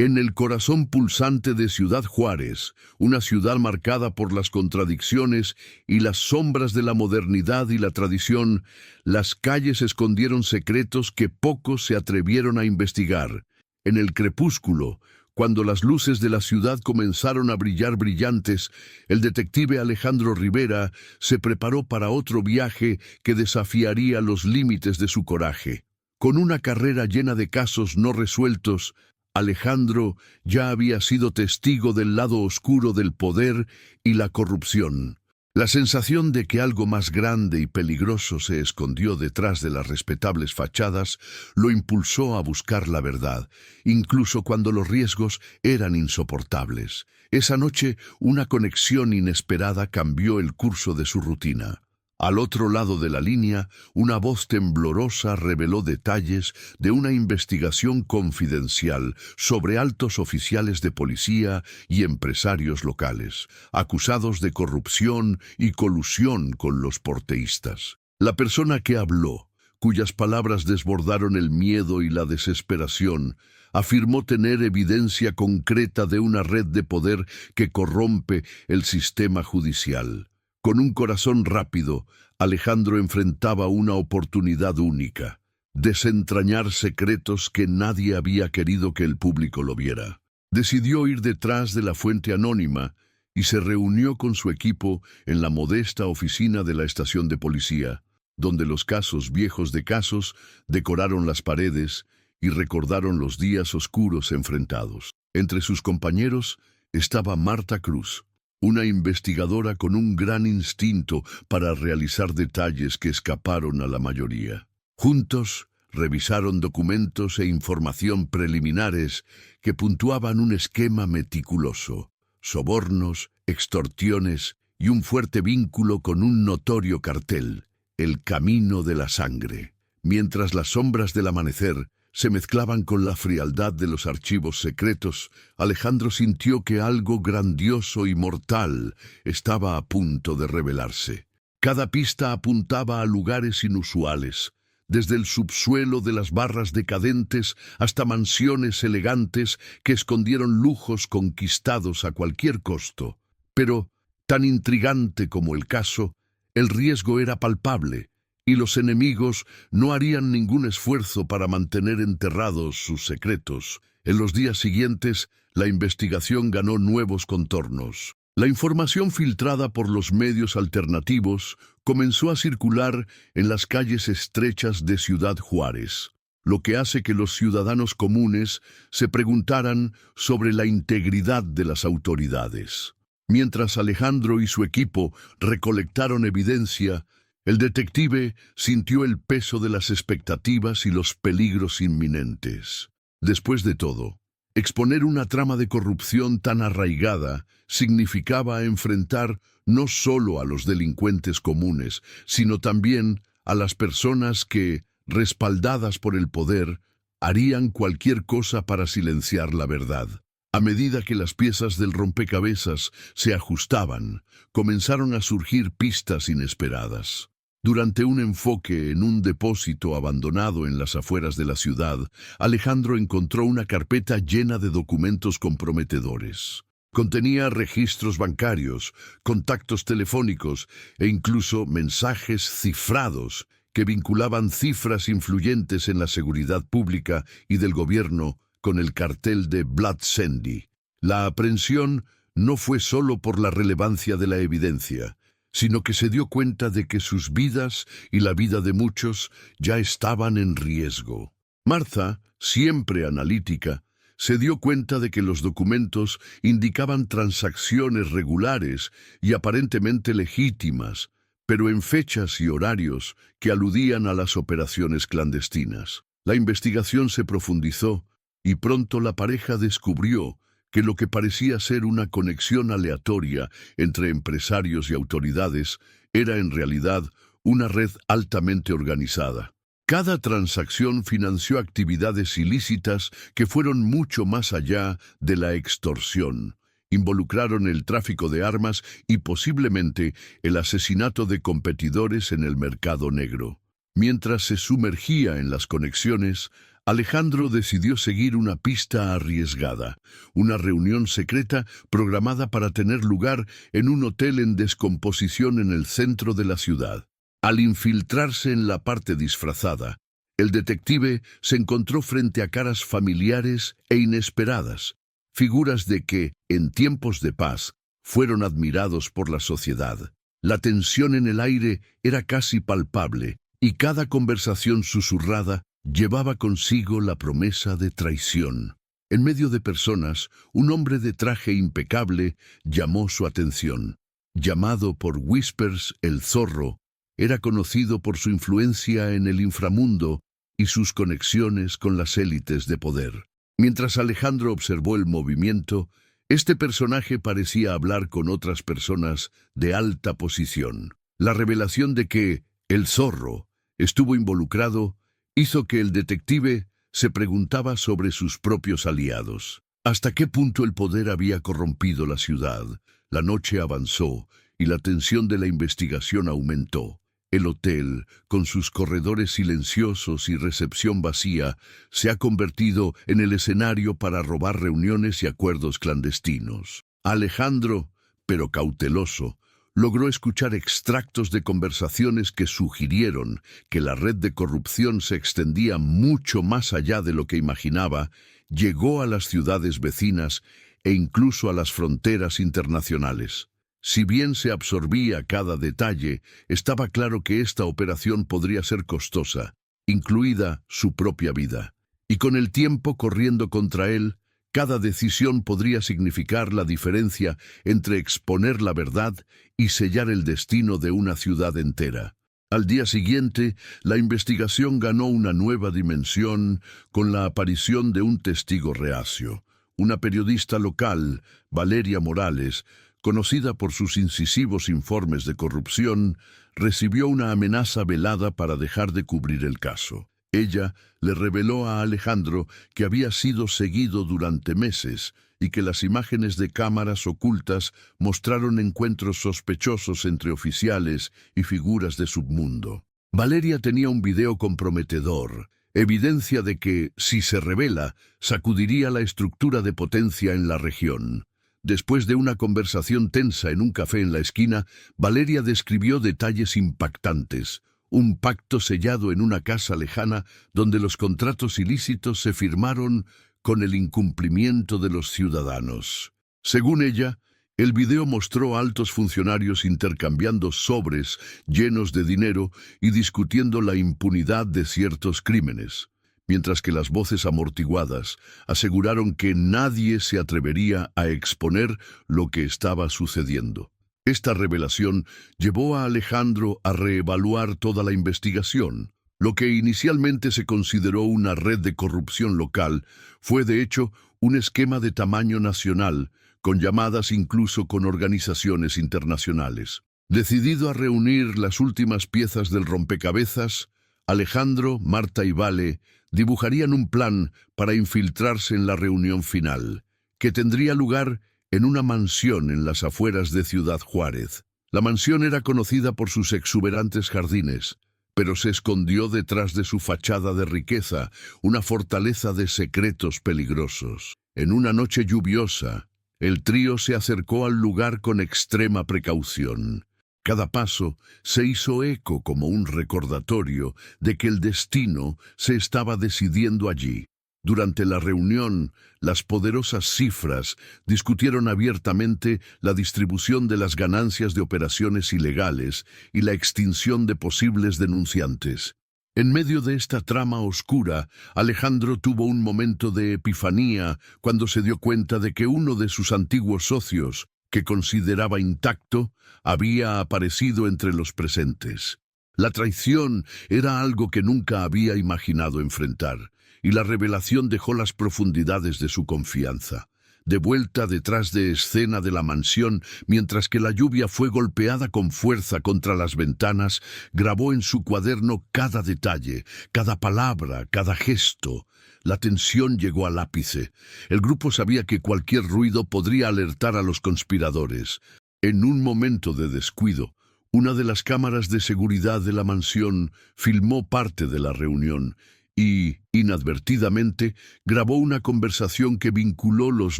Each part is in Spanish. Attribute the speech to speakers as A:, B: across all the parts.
A: En el corazón pulsante de Ciudad Juárez, una ciudad marcada por las contradicciones y las sombras de la modernidad y la tradición, las calles escondieron secretos que pocos se atrevieron a investigar. En el crepúsculo, cuando las luces de la ciudad comenzaron a brillar brillantes, el detective Alejandro Rivera se preparó para otro viaje que desafiaría los límites de su coraje. Con una carrera llena de casos no resueltos, Alejandro ya había sido testigo del lado oscuro del poder y la corrupción. La sensación de que algo más grande y peligroso se escondió detrás de las respetables fachadas lo impulsó a buscar la verdad, incluso cuando los riesgos eran insoportables. Esa noche, una conexión inesperada cambió el curso de su rutina. Al otro lado de la línea, una voz temblorosa reveló detalles de una investigación confidencial sobre altos oficiales de policía y empresarios locales, acusados de corrupción y colusión con los porteístas. La persona que habló, cuyas palabras desbordaron el miedo y la desesperación, afirmó tener evidencia concreta de una red de poder que corrompe el sistema judicial. Con un corazón rápido, Alejandro enfrentaba una oportunidad única: desentrañar secretos que nadie había querido que el público lo viera. Decidió ir detrás de la fuente anónima y se reunió con su equipo en la modesta oficina de la estación de policía, donde los casos viejos de casos decoraron las paredes y recordaron los días oscuros enfrentados. Entre sus compañeros estaba Marta Cruz, una investigadora con un gran instinto para realizar detalles que escaparon a la mayoría. Juntos, revisaron documentos e información preliminares que puntuaban un esquema meticuloso: sobornos, extorsiones y un fuerte vínculo con un notorio cartel, el Camino de la Sangre. Mientras las sombras del amanecer se mezclaban con la frialdad de los archivos secretos, Alejandro sintió que algo grandioso y mortal estaba a punto de revelarse. Cada pista apuntaba a lugares inusuales, desde el subsuelo de las barras decadentes hasta mansiones elegantes que escondieron lujos conquistados a cualquier costo. Pero, tan intrigante como el caso, el riesgo era palpable, y los enemigos no harían ningún esfuerzo para mantener enterrados sus secretos. En los días siguientes, la investigación ganó nuevos contornos. La información filtrada por los medios alternativos comenzó a circular en las calles estrechas de Ciudad Juárez, lo que hace que los ciudadanos comunes se preguntaran sobre la integridad de las autoridades. Mientras Alejandro y su equipo recolectaron evidencia, el detective sintió el peso de las expectativas y los peligros inminentes. Después de todo, exponer una trama de corrupción tan arraigada significaba enfrentar no solo a los delincuentes comunes, sino también a las personas que, respaldadas por el poder, harían cualquier cosa para silenciar la verdad. A medida que las piezas del rompecabezas se ajustaban, comenzaron a surgir pistas inesperadas. Durante un enfoque en un depósito abandonado en las afueras de la ciudad, Alejandro encontró una carpeta llena de documentos comprometedores. Contenía registros bancarios, contactos telefónicos e incluso mensajes cifrados que vinculaban cifras influyentes en la seguridad pública y del gobierno con el cartel de Blood Sandy. La aprehensión no fue solo por la relevancia de la evidencia, sino que se dio cuenta de que sus vidas y la vida de muchos ya estaban en riesgo. Martha, siempre analítica, se dio cuenta de que los documentos indicaban transacciones regulares y aparentemente legítimas, pero en fechas y horarios que aludían a las operaciones clandestinas. La investigación se profundizó y pronto la pareja descubrió que lo que parecía ser una conexión aleatoria entre empresarios y autoridades era en realidad una red altamente organizada. Cada transacción financió actividades ilícitas que fueron mucho más allá de la extorsión. Involucraron el tráfico de armas y posiblemente el asesinato de competidores en el mercado negro. Mientras se sumergía en las conexiones, Alejandro decidió seguir una pista arriesgada, una reunión secreta programada para tener lugar en un hotel en descomposición en el centro de la ciudad. Al infiltrarse en la parte disfrazada, el detective se encontró frente a caras familiares e inesperadas, figuras de que, en tiempos de paz, fueron admirados por la sociedad. La tensión en el aire era casi palpable, y cada conversación susurrada llevaba consigo la promesa de traición. En medio de personas, un hombre de traje impecable llamó su atención. Llamado por Whispers el Zorro, era conocido por su influencia en el inframundo y sus conexiones con las élites de poder. Mientras Alejandro observó el movimiento, este personaje parecía hablar con otras personas de alta posición. La revelación de que el Zorro estuvo involucrado hizo que el detective se preguntaba sobre sus propios aliados. ¿Hasta qué punto el poder había corrompido la ciudad? La noche avanzó y la tensión de la investigación aumentó. El hotel, con sus corredores silenciosos y recepción vacía, se ha convertido en el escenario para robar reuniones y acuerdos clandestinos. Alejandro, pero cauteloso, logró escuchar extractos de conversaciones que sugirieron que la red de corrupción se extendía mucho más allá de lo que imaginaba, llegó a las ciudades vecinas e incluso a las fronteras internacionales. Si bien se absorbía cada detalle, estaba claro que esta operación podría ser costosa, incluida su propia vida. Y con el tiempo corriendo contra él, cada decisión podría significar la diferencia entre exponer la verdad y sellar el destino de una ciudad entera. Al día siguiente, la investigación ganó una nueva dimensión con la aparición de un testigo reacio. Una periodista local, Valeria Morales, conocida por sus incisivos informes de corrupción, recibió una amenaza velada para dejar de cubrir el caso. Ella le reveló a Alejandro que había sido seguido durante meses y que las imágenes de cámaras ocultas mostraron encuentros sospechosos entre oficiales y figuras de submundo. Valeria tenía un video comprometedor, evidencia de que, si se revela, sacudiría la estructura de potencia en la región. Después de una conversación tensa en un café en la esquina, Valeria describió detalles impactantes. Un pacto sellado en una casa lejana donde los contratos ilícitos se firmaron con el incumplimiento de los ciudadanos. Según ella, el video mostró a altos funcionarios intercambiando sobres llenos de dinero y discutiendo la impunidad de ciertos crímenes, mientras que las voces amortiguadas aseguraron que nadie se atrevería a exponer lo que estaba sucediendo. Esta revelación llevó a Alejandro a reevaluar toda la investigación. Lo que inicialmente se consideró una red de corrupción local fue de hecho un esquema de tamaño nacional, con llamadas incluso con organizaciones internacionales. Decidido a reunir las últimas piezas del rompecabezas, Alejandro, Marta y Vale dibujarían un plan para infiltrarse en la reunión final, que tendría lugar en una mansión en las afueras de Ciudad Juárez. La mansión era conocida por sus exuberantes jardines, pero se escondió detrás de su fachada de riqueza, una fortaleza de secretos peligrosos. En una noche lluviosa, el trío se acercó al lugar con extrema precaución. Cada paso se hizo eco como un recordatorio de que el destino se estaba decidiendo allí. Durante la reunión, las poderosas cifras discutieron abiertamente la distribución de las ganancias de operaciones ilegales y la extinción de posibles denunciantes. En medio de esta trama oscura, Alejandro tuvo un momento de epifanía cuando se dio cuenta de que uno de sus antiguos socios, que consideraba intacto, había aparecido entre los presentes. La traición era algo que nunca había imaginado enfrentar, y la revelación dejó las profundidades de su confianza. De vuelta detrás de escena de la mansión, mientras que la lluvia fue golpeada con fuerza contra las ventanas, grabó en su cuaderno cada detalle, cada palabra, cada gesto. La tensión llegó al ápice. El grupo sabía que cualquier ruido podría alertar a los conspiradores. En un momento de descuido, una de las cámaras de seguridad de la mansión filmó parte de la reunión, y, inadvertidamente, grabó una conversación que vinculó los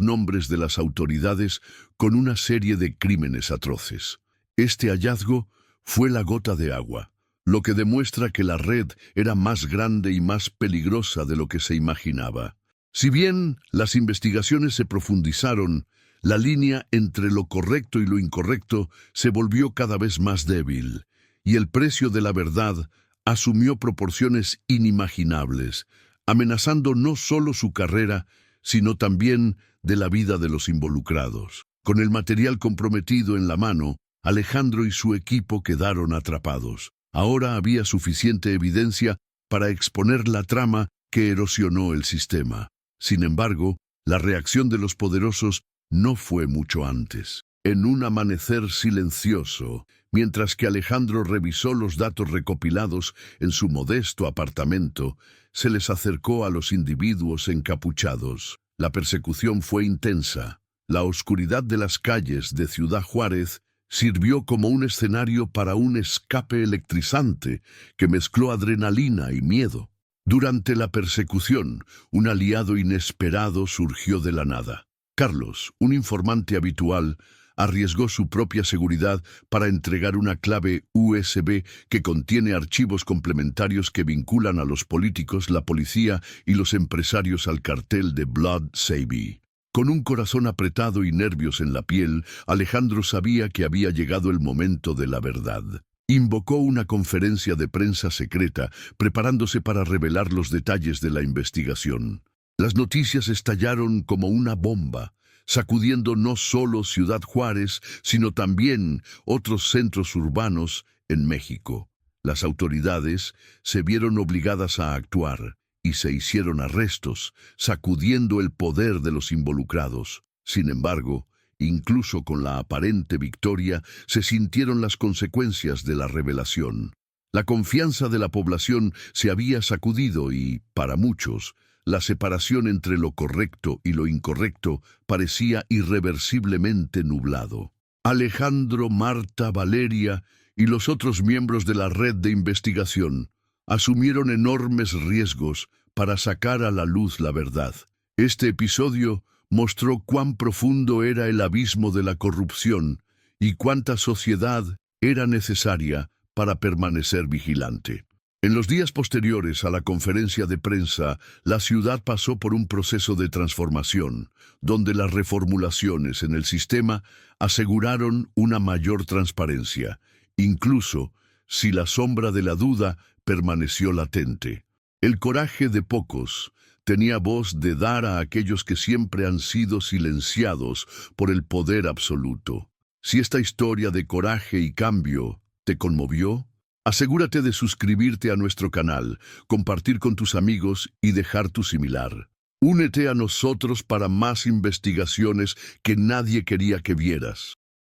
A: nombres de las autoridades con una serie de crímenes atroces. Este hallazgo fue la gota de agua, lo que demuestra que la red era más grande y más peligrosa de lo que se imaginaba. Si bien las investigaciones se profundizaron, la línea entre lo correcto y lo incorrecto se volvió cada vez más débil, y el precio de la verdad asumió proporciones inimaginables, amenazando no solo su carrera, sino también de la vida de los involucrados. Con el material comprometido en la mano, Alejandro y su equipo quedaron atrapados. Ahora había suficiente evidencia para exponer la trama que erosionó el sistema. Sin embargo, la reacción de los poderosos no fue mucho antes. En un amanecer silencioso, mientras que Alejandro revisó los datos recopilados en su modesto apartamento, se les acercó a los individuos encapuchados. La persecución fue intensa. La oscuridad de las calles de Ciudad Juárez sirvió como un escenario para un escape electrizante que mezcló adrenalina y miedo. Durante la persecución, un aliado inesperado surgió de la nada. Carlos, un informante habitual, arriesgó su propia seguridad para entregar una clave USB que contiene archivos complementarios que vinculan a los políticos, la policía y los empresarios al cartel de Blood Sabby. Con un corazón apretado y nervios en la piel, Alejandro sabía que había llegado el momento de la verdad. Invocó una conferencia de prensa secreta, preparándose para revelar los detalles de la investigación. Las noticias estallaron como una bomba, sacudiendo no solo Ciudad Juárez, sino también otros centros urbanos en México. Las autoridades se vieron obligadas a actuar y se hicieron arrestos, sacudiendo el poder de los involucrados. Sin embargo, incluso con la aparente victoria, se sintieron las consecuencias de la revelación. La confianza de la población se había sacudido y, para muchos, la separación entre lo correcto y lo incorrecto parecía irreversiblemente nublado. Alejandro, Marta, Valeria y los otros miembros de la red de investigación asumieron enormes riesgos para sacar a la luz la verdad. Este episodio mostró cuán profundo era el abismo de la corrupción y cuánta sociedad era necesaria para permanecer vigilante. En los días posteriores a la conferencia de prensa, la ciudad pasó por un proceso de transformación, donde las reformulaciones en el sistema aseguraron una mayor transparencia, incluso si la sombra de la duda permaneció latente. El coraje de pocos tenía voz de dar a aquellos que siempre han sido silenciados por el poder absoluto. Si esta historia de coraje y cambio te conmovió, asegúrate de suscribirte a nuestro canal, compartir con tus amigos y dejar tu similar. Únete a nosotros para más investigaciones que nadie quería que vieras.